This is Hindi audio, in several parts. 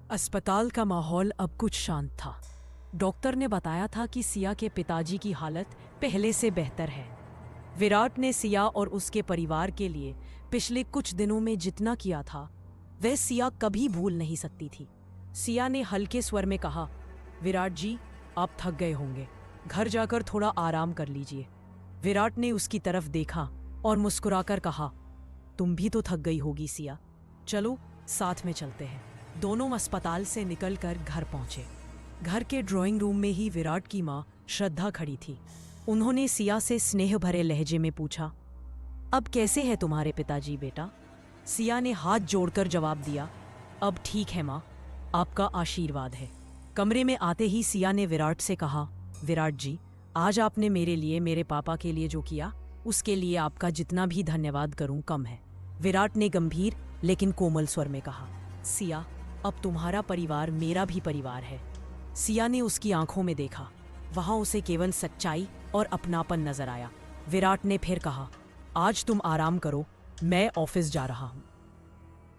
अस्पताल का माहौल अब कुछ शांत था। डॉक्टर ने बताया था कि सिया के पिताजी की हालत पहले से बेहतर है। विराट ने सिया और उसके परिवार के लिए पिछले कुछ दिनों में जितना किया था वह सिया कभी भूल नहीं सकती थी। सिया ने हल्के स्वर में कहा, विराट जी, आप थक गए होंगे, घर जाकर थोड़ा आराम कर लीजिए। विराट ने उसकी तरफ देखा और मुस्कुराकर कहा, तुम भी तो थक गई होगी सिया, चलो साथ में चलते हैं। दोनों अस्पताल से निकलकर घर पहुंचे। घर के ड्राइंग रूम में ही विराट की माँ श्रद्धा खड़ी थी। उन्होंने सिया से स्नेह भरे लहजे में पूछा, अब कैसे है तुम्हारे पिताजी बेटा? सिया ने हाथ जोड़कर जवाब दिया, अब ठीक है माँ, आपका आशीर्वाद है। कमरे में आते ही सिया ने विराट से कहा, विराट जी, आज आपने मेरे लिए, मेरे पापा के लिए जो किया उसके लिए आपका जितना भी धन्यवाद करूं कम है। विराट ने गंभीर लेकिन कोमल स्वर में कहा, सिया, अब तुम्हारा परिवार मेरा भी परिवार है। सिया ने उसकी आंखों में देखा, वहां उसे केवल सच्चाई और अपनापन नजर आया। विराट ने फिर कहा, आज तुम आराम करो, मैं ऑफिस जा रहा हूं।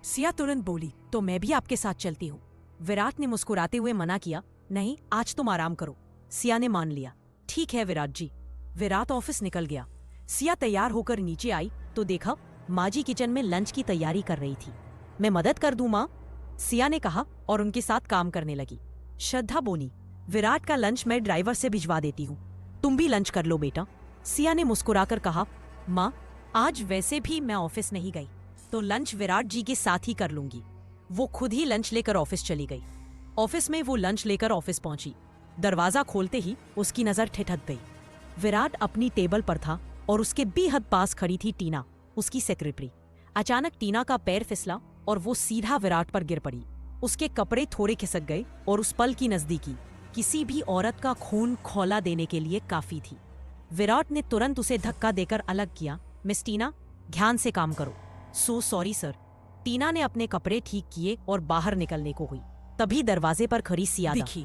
सिया तुरंत बोली, तो मैं भी आपके साथ चलती हूँ। विराट ने मुस्कुराते हुए मना किया, नहीं, आज तुम आराम करो। सिया ने मान लिया, ठीक है विराट जी। विराट ऑफिस निकल गया। सिया तैयार होकर नीचे आई तो देखा माँ जी किचन में लंच की तैयारी कर रही थी। मैं मदद कर दूं माँ? सिया ने कहा और उनके साथ काम करने लगी। श्रद्धा बोली, विराट का लंच मैं ड्राइवर से भिजवा देती हूँ, तुम भी लंच कर लो बेटा। सिया ने मुस्कुराकर कहा, माँ, आज वैसे भी मैं ऑफिस नहीं गई तो लंच विराट जी के साथ ही कर लूंगी। वो खुद ही लंच लेकर ऑफिस चली गई। ऑफिस में वो लंच लेकर ऑफिस पहुंची। दरवाजा खोलते ही उसकी नजर ठिठक गई। विराट अपनी टेबल पर था और उसके बेहद पास खड़ी थी टीना, उसकी सेक्रेटरी। अचानक टीना का पैर फिसला और वो सीधा विराट पर गिर पड़ी। उसके कपड़े थोड़े खिसक गए और उस पल की नजदीकी किसी भी औरत का खून खौला देने के लिए काफी थी। विराट ने तुरंत उसे धक्का देकर अलग किया। मिस टीना, ध्यान से काम करो। So sorry sir. टीना ने अपने कपड़े ठीक किए और बाहर निकलने को हुई, तभी दरवाजे पर खड़ी सिया दिखी।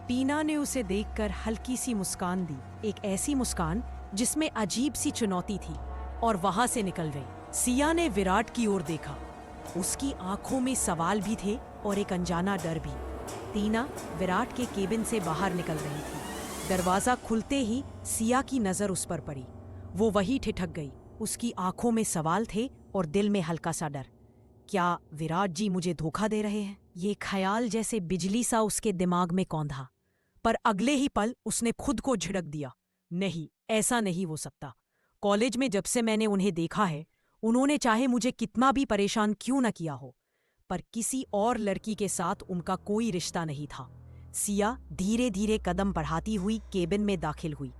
टीना ने उसे देखकर हल्की सी मुस्कान दी, एक ऐसी मुस्कान जिसमें अजीब सी चुनौती थी, और वहां से निकल गई। सिया ने विराट की ओर देखा। उसकी आंखों में सवाल भी थे और एक अनजाना डर भी। टीना विराट के केबिन से बाहर निकल रही थी। दरवाजा खुलते ही सिया की नजर उस पर पड़ी। वो वही ठिठक गई। उसकी आंखों में सवाल थे और दिल में हल्का सा डर। क्या विराट जी मुझे धोखा दे रहे हैं? ये ख्याल जैसे बिजली सा उसके दिमाग में कौंधा, पर अगले ही पल उसने खुद को झिड़क दिया। नहीं, ऐसा नहीं हो सकता। कॉलेज में जब से मैंने उन्हें देखा है, उन्होंने चाहे मुझे कितना भी परेशान क्यों न किया हो, पर किसी और लड़की के साथ उनका कोई रिश्ता नहीं था। सिया धीरे धीरे कदम बढ़ाती हुई केबिन में दाखिल हुई।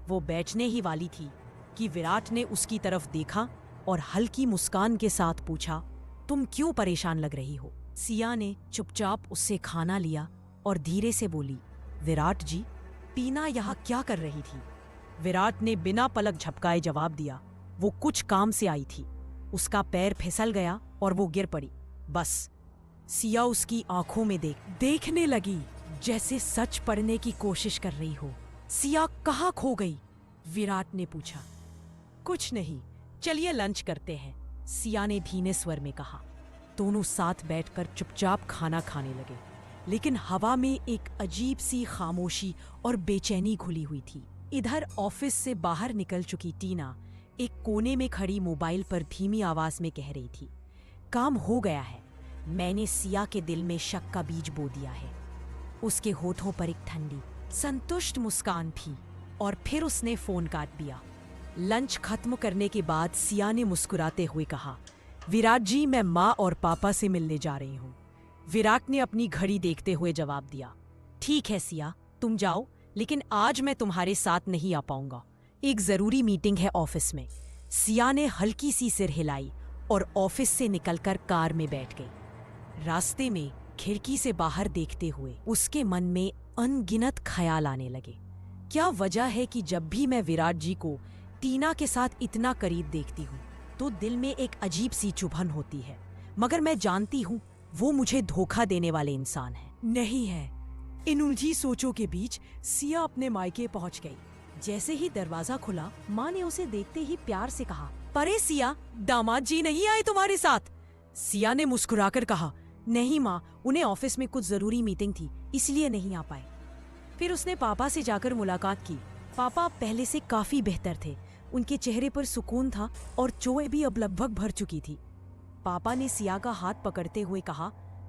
वो बैठने ही वाली थी कि विराट ने उसकी तरफ देखा और हल्की मुस्कान के साथ पूछा, तुम क्यों परेशान लग रही हो? सिया ने चुपचाप उससे खाना लिया और धीरे से बोली, विराट जी, टीना यहाँ क्या कर रही थी? विराट ने बिना पलक झपकाए जवाब दिया, वो कुछ काम से आई थी। उसका पैर फिसल गया और वो गिर पड़ी, बस। सिया उसकी आंखों में देखने लगी, जैसे सच पढ़ने की कोशिश कर रही हो। सिया कहाँ खो गई? विराट ने पूछा। कुछ नहीं, चलिए लंच करते हैं, सिया ने धीमे स्वर में कहा। दोनों साथ बैठकर चुपचाप खाना खाने लगे, लेकिन हवा में एक अजीब सी खामोशी और बेचैनी घुली हुई थी। इधर ऑफिस से बाहर निकल चुकी टीना एक कोने में खड़ी मोबाइल पर धीमी आवाज में कह रही थी, काम हो गया है, मैंने सिया के दिल में शक का बीज बो दिया है। उसके होठों पर एक ठंडी, संतुष्ट मुस्कान थी और फिर उसने फोन काट दिया। लंच खत्म करने के बाद सिया ने मुस्कुराते हुए कहा, विराट जी, मैं माँ और पापा से मिलने जा रही हूँ। विराट ने अपनी घड़ी देखते हुए जवाब दिया, ठीक है सिया, तुम जाओ, लेकिन आज मैं तुम्हारे साथ नहीं आ पाऊंगा, एक जरूरी मीटिंग है ऑफिस में। सिया ने हल्की सी सिर हिलाई और ऑफिस से निकलकर कार में बैठ गई। रास्ते में खिड़की से बाहर देखते हुए उसके मन में अनगिनत ख्याल आने लगे। क्या वजह है कि जब भी मैं विराट जी को टीना के साथ इतना करीब देखती हूँ तो दिल में एक अजीब सी चुभन होती है, मगर मैं जानती हूँ वो मुझे धोखा देने वाले इंसान है। नहीं है। इन उलझी सोचों के बीच सिया अपने मायके पहुंच गई। जैसे ही दरवाजा खुला, माँ ने उसे देखते ही प्यार से कहा, परे सिया, दामाद जी नहीं आए तुम्हारे साथ? सिया ने मुस्कुराकर कहा, नहीं माँ, उन्हें ऑफिस में कुछ जरूरी मीटिंग थी, इसलिए नहीं आ पाए। फिर उसने पापा से जाकर मुलाकात की। पापा पहले से काफी बेहतर थे। उनके चेहरे पर सुकून था और चोएं भी अब लगभग भर चुकी थी। पापा ने सिया का हाथ पकड़ते हुए कहा,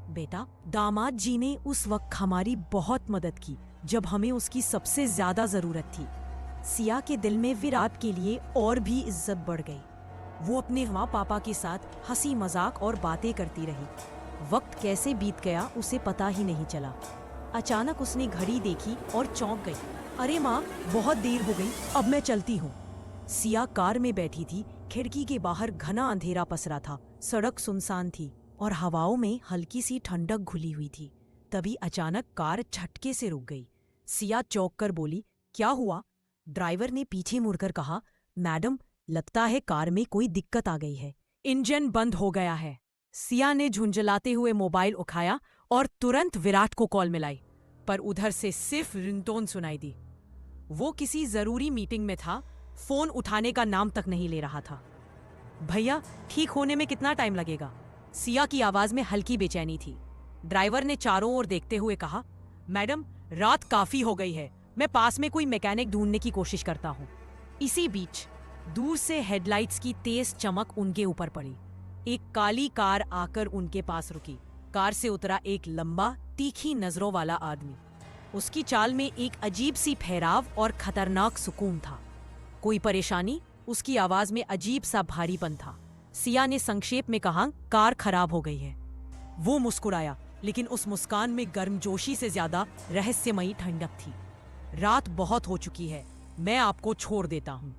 बेटा, दामाद जी ने उस वक्त हमारी बहुत मदद की जब हमें उसकी सबसे ज्यादा जरूरत थी। सिया के दिल में विराट के लिए और भी इज्जत बढ़ गई। वो अपने माँ पापा के साथ हंसी मजाक और बातें करती रही। वक्त कैसे बीत गया उसे पता ही नहीं चला। अचानक उसने घड़ी देखी और चौंक गई। अरे माँ, बहुत देर हो गई, अब मैं चलती हूँ। सिया कार में बैठी थी। खिड़की के बाहर घना अंधेरा पसरा था। सड़क सुनसान थी और हवाओं में हल्की सी ठंडक घुली हुई थी। तभी अचानक कार झटके से रुक गई। सिया चौंक कर बोली, क्या हुआ? ड्राइवर ने पीछे मुड़कर कहा, मैडम, लगता है कार में कोई दिक्कत आ गई है। इंजन बंद हो गया है। सिया ने झुंझलाते हुए मोबाइल उठाया और तुरंत विराट को कॉल मिलाई, पर उधर से सिर्फ रिंगटोन सुनाई दी। वो किसी जरूरी मीटिंग में था, फोन उठाने का नाम तक नहीं ले रहा था। भैया, ठीक होने में कितना टाइम लगेगा? सिया की आवाज में हल्की बेचैनी थी। ड्राइवर ने चारों ओर देखते हुए कहा, मैडम, रात काफी हो गई है, मैं पास में कोई मैकेनिक ढूंढने की कोशिश करता हूँ। इसी बीच दूर से हेडलाइट्स की तेज चमक उनके ऊपर पड़ी। एक काली कार आकर उनके पास रुकी। कार से उतरा एक लंबा, तीखी नजरों वाला आदमी। उसकी चाल में एक अजीब सी ठहराव और खतरनाक सुकून था। कोई परेशानी? उसकी आवाज में अजीब सा भारीपन था। सिया ने संक्षेप में कहा, कार खराब हो गई है। वो मुस्कुराया, लेकिन उस मुस्कान में गर्मजोशी से ज्यादा रहस्यमयी ठंडक थी। रात बहुत हो चुकी है, मैं आपको छोड़ देता हूँ।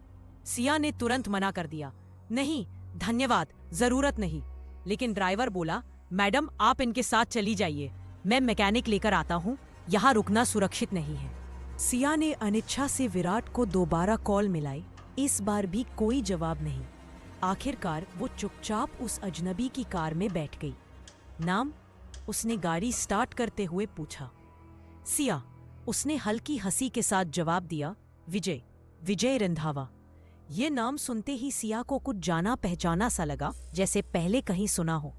सिया ने तुरंत मना कर दिया, नहीं धन्यवाद, जरूरत नहीं। लेकिन ड्राइवर बोला, मैडम, आप इनके साथ चली जाइए, मैं मैकेनिक लेकर आता हूँ, यहाँ रुकना सुरक्षित नहीं है। सिया ने अनिच्छा से विराट को दोबारा कॉल मिलाई। इस बार भी कोई जवाब नहीं। आखिरकार वो चुपचाप उस अजनबी की कार में बैठ गई। नाम? उसने गाड़ी स्टार्ट करते हुए पूछा। सिया। उसने हल्की हंसी के साथ जवाब दिया, विजय, विजय रंधावा। ये नाम सुनते ही सिया को कुछ जाना पहचाना सा लगा, जैसे पहले कहीं सुना हो,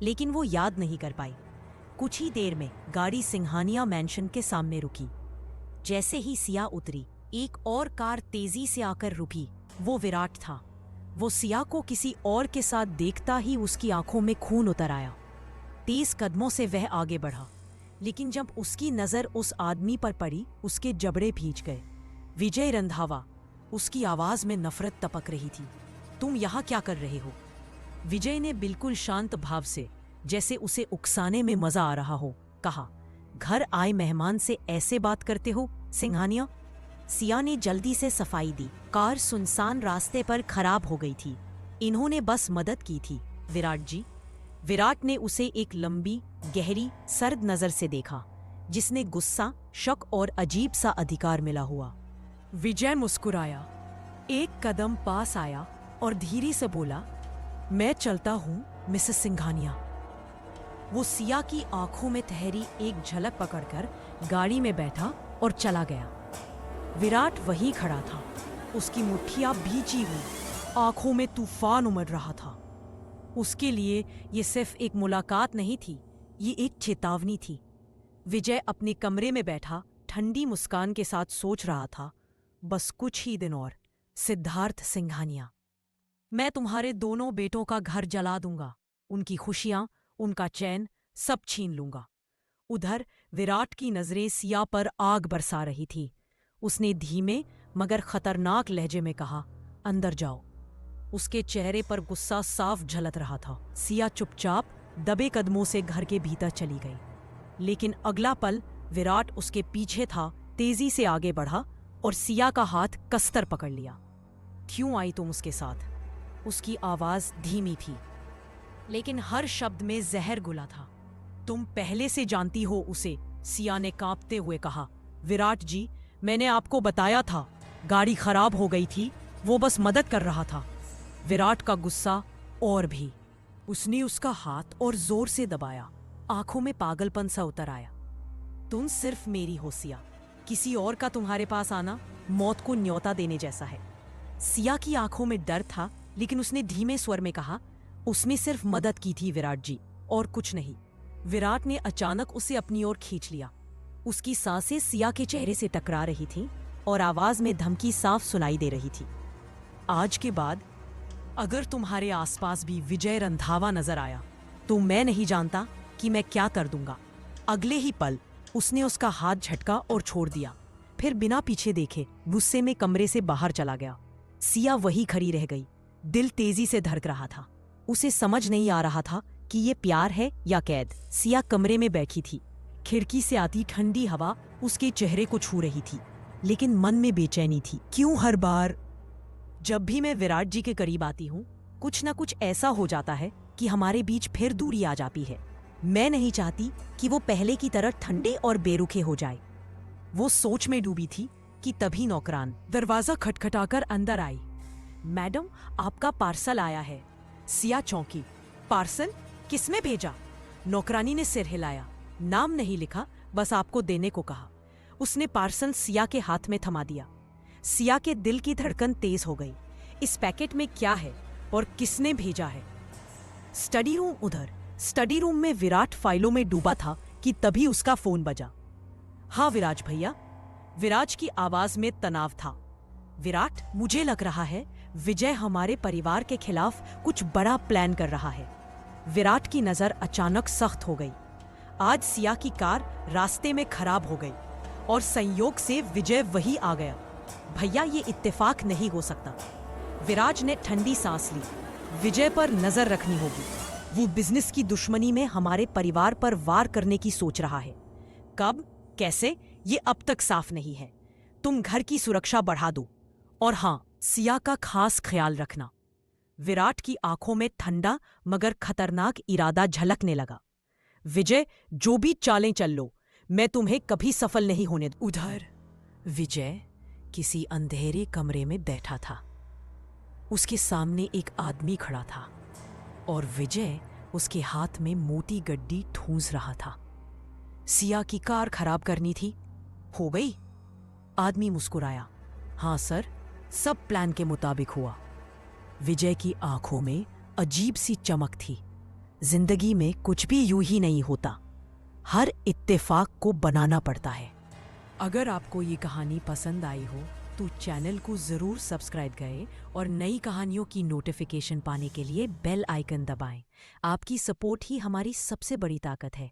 लेकिन वो याद नहीं कर पाई। कुछ ही देर में गाड़ी सिंघानिया मैंशन के सामने रुकी। जैसे ही सिया उतरी, एक और कार तेजी से आकर रुकी। वो विराट था। वो सिया को किसी और के साथ देखता ही उसकी आंखों में खून उतर आया। तेज कदमों से वह आगे बढ़ा, लेकिन जब उसकी नजर उस आदमी पर पड़ी, उसके जबड़े भींच गए। विजय रंधावा। उसकी आवाज में नफरत टपक रही थी। तुम यहाँ क्या कर रहे हो? विजय ने बिल्कुल शांत भाव से, जैसे उसे उकसाने में मजा आ रहा हो, कहा, घर आए मेहमान से ऐसे बात करते हो सिंघानिया? सिया ने जल्दी से सफाई दी। कार सुनसान रास्ते पर खराब हो गई थी। इन्होंने बस मदद की थी, विराट जी। विराट ने उसे एक लंबी, गहरी, सर्द नजर से देखा, जिसने गुस्सा, शक और अजीब सा अधिकार मिला हुआ। विजय मुस्कुराया, एक कदम पास आया और धीरे से बोला, मैं चलता हूं मिसेस सिंघानिया। वो सिया की आंखों में ठहरी एक झलक पकड़कर गाड़ी में बैठा और चला गया। विराट वहीं खड़ा था, उसकी मुट्ठियां भींची हुई, आंखों में तूफान उमड़ रहा था। उसके लिए ये सिर्फ एक मुलाकात नहीं थी, ये एक चेतावनी थी। विजय अपने कमरे में बैठा ठंडी मुस्कान के साथ सोच रहा था, बस कुछ ही दिन और, सिद्धार्थ सिंघानिया। मैं तुम्हारे दोनों बेटों का घर जला दूंगा, उनकी खुशियां, उनका चैन, सब छीन लूंगा। उधर विराट की नजरें सिया पर आग बरसा रही थी। उसने धीमे मगर खतरनाक लहजे में कहा, अंदर जाओ। उसके चेहरे पर गुस्सा साफ झलक रहा था। सिया चुपचाप दबे कदमों से घर के भीतर चली गई, लेकिन अगला पल विराट उसके पीछे था, तेजी से आगे बढ़ा और सिया का हाथ कसकर पकड़ लिया। क्यों आई तुम उसके साथ? उसकी आवाज धीमी थी, लेकिन हर शब्द में जहर घुला था। तुम पहले से जानती हो उसे, सिया ने कांपते हुए कहा। विराट जी, मैंने आपको बताया था, गाड़ी खराब हो गई थी, वो बस मदद कर रहा था। विराट का गुस्सा और भी। उसने उसका हाथ और जोर से दबाया। आंखों में पागलपन सा उतर आया। तुम सिर्फ मेरी हो सिया, किसी और का तुम्हारे पास आना मौत को न्योता देने जैसा है। सिया की आंखों में डर था, लेकिन उसने धीमे स्वर में कहा, उसने सिर्फ मदद की थी विराट जी, और कुछ नहीं। विराट ने अचानक उसे अपनी ओर खींच लिया। उसकी सांसें सिया के चेहरे से टकरा रही थीं और आवाज में धमकी साफ सुनाई दे रही थी। आज के बाद अगर तुम्हारे आसपास भी विजय रंधावा नजर आया तो मैं नहीं जानता कि मैं क्या कर दूंगा। अगले ही पल उसने उसका हाथ झटका और छोड़ दिया, फिर बिना पीछे देखे गुस्से में कमरे से बाहर चला गया। सिया वही खड़ी रह गई, दिल तेजी से धड़क रहा था। उसे समझ नहीं आ रहा था कि ये प्यार है या कैद। सिया कमरे में बैठी थी, खिड़की से आती ठंडी हवा उसके चेहरे को छू रही थी, लेकिन मन में बेचैनी थी। क्यों हर बार जब भी मैं विराट जी के करीब आती हूँ कुछ ना कुछ ऐसा हो जाता है कि हमारे बीच फिर दूरी आ जाती है। मैं नहीं चाहती कि वो पहले की तरह ठंडे और बेरुखे हो जाए। वो सोच में डूबी थी कि तभी नौकरान दरवाजा खटखटाकर अंदर आई। मैडम, आपका पार्सल आया है। सिया चौंकी। पार्सल? किसने भेजा? नौकरानी ने सिर हिलाया। नाम नहीं लिखा, बस आपको देने को कहा। उसने पार्सल सिया के हाथ में थमा दिया। सिया के दिल की धड़कन तेज हो गई। इस पैकेट में क्या है और किसने भेजा है? स्टडी रूम उधर। स्टडी रूम में विराट फाइलों में डूबा था कि तभी उसका फोन बजा। हाँ विराज भैया। विराज की आवाज में तनाव था। विराट, मुझे लग रहा है विजय हमारे परिवार के खिलाफ कुछ बड़ा प्लान कर रहा है। विराट की नजर अचानक सख्त हो गई। आज सिया की कार रास्ते में खराब हो गई और संयोग से विजय वही आ गया। भैया, ये इत्तेफाक नहीं हो सकता। विराज ने ठंडी सांस ली। विजय पर नजर रखनी होगी। वो बिजनेस की दुश्मनी में हमारे परिवार पर वार करने की सोच रहा है। कब, कैसे, ये अब तक साफ नहीं है। तुम घर की सुरक्षा बढ़ा दो और हाँ, सिया का खास ख्याल रखना। विराट की आंखों में ठंडा मगर खतरनाक इरादा झलकने लगा। विजय, जो भी चालें चल लो, मैं तुम्हें कभी सफल नहीं होने दूंगा। उधर विजय किसी अंधेरे कमरे में बैठा था। उसके सामने एक आदमी खड़ा था और विजय उसके हाथ में मोटी गड्डी ठूंस रहा था। सिया की कार खराब करनी थी। हो गई? आदमी मुस्कुराया। हाँ सर, सब प्लान के मुताबिक हुआ। विजय की आंखों में अजीब सी चमक थी। जिंदगी में कुछ भी यूं ही नहीं होता, हर इत्तेफाक को बनाना पड़ता है। अगर आपको ये कहानी पसंद आई हो तो चैनल को जरूर सब्सक्राइब करें और नई कहानियों की नोटिफिकेशन पाने के लिए बेल आइकन दबाएं। आपकी सपोर्ट ही हमारी सबसे बड़ी ताकत है।